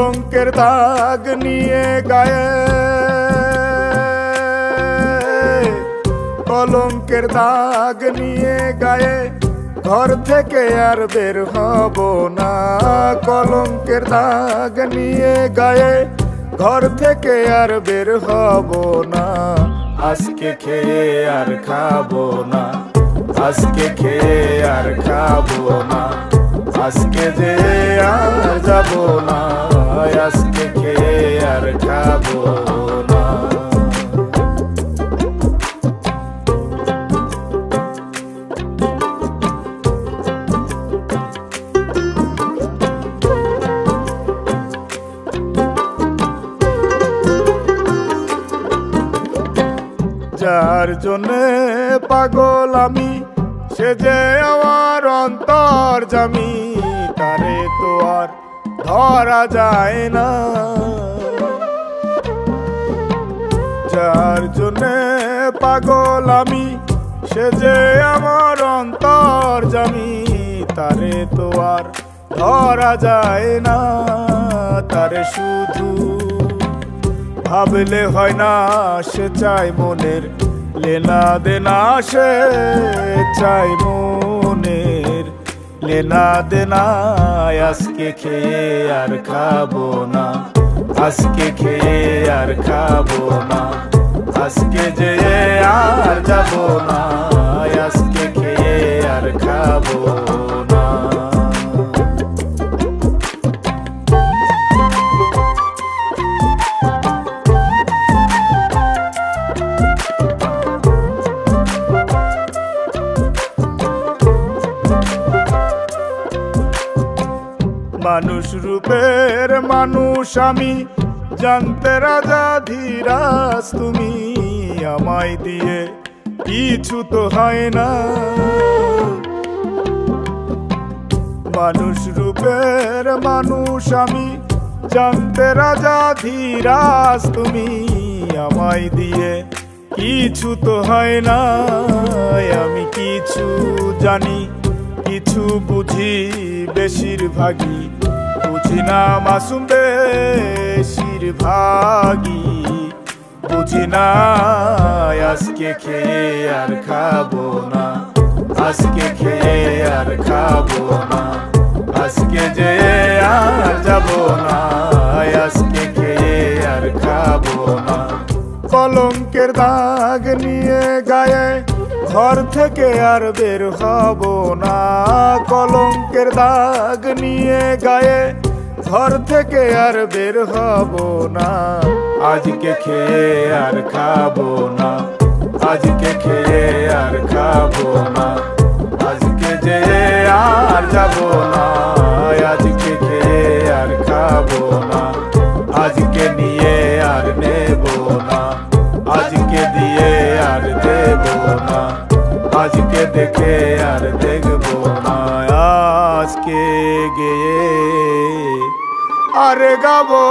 কলঙ্কের দাগ নিয়ে গায়ে, কলঙ্কের দাগ নিয়ে গায়ে ঘর থেকে আর বের হব না। কলঙ্কের দাগ নিয়ে গায়ে ঘর থেকে আর বের হব না। আজকে খেয়ে আর খাবো না, আজকে খেয়ে আর খাবো না, আজকে যে আর যাবো না, আজকে খেয়ে আর খাবো না। যার জন্যে পাগল আমি, সে যে আমার অন্তর্যামী, তারে তো আর ধরা যায় না। যার জন্যে পাগল আমি, সে যে আমার অন্তর্যামী, তারে তো আর ধরা যায় না। তারে শুধু ভাবলে হয় না, সে চাই মনের লেনা দেনা, সে চাই মনের লেনা দেনা। আজকে খেয়ে আর খাবো না, আজকে খেয়ে আর খাবো না, আজকে যে আর যাবো না, আজকে খেয়ে আর খাবো না। মানুষ রূপের মানুষ আমি, জানতে রাজা ধীরাজ তুমি, আমায় দিয়ে কিছু তো হয় না। মানুষ রূপের মানুষ আমি, জানতে রাজা ধীরাজ তুমি, আমায় দিয়ে কিছু তো হয় না। আমি কিছু জানি, কিছু বুঝি, বেশিরভাগই বুঝি না মাসুম, বেশিরভাগই বুঝি না। আজকে খেয়ে আর খাবো না, আজকে খেয়ে আর খাবো না, আজকে যে আর যাবো না, আজকে খেয়ে আর খাবো না। কলঙ্কের দাগ নিয়ে গায়ে ঘর থেকে আর বের হব না। কলঙ্কের দাগ নিয়ে গায়ে ঘর থেকে আর বের হব না। আজকে খেয়ে আর খাবো না, আজকে খেয়ে আর খাবো না, আজকে যে আর যাবো না, আজকে খেয়ে আর খাবো না, আজকে নিয়ে আর নেবো না, আজকে দিয়ে আর দেবো না, আজকে দেখে আর দেখবো না, আজকে গিয়ে আর গাবো।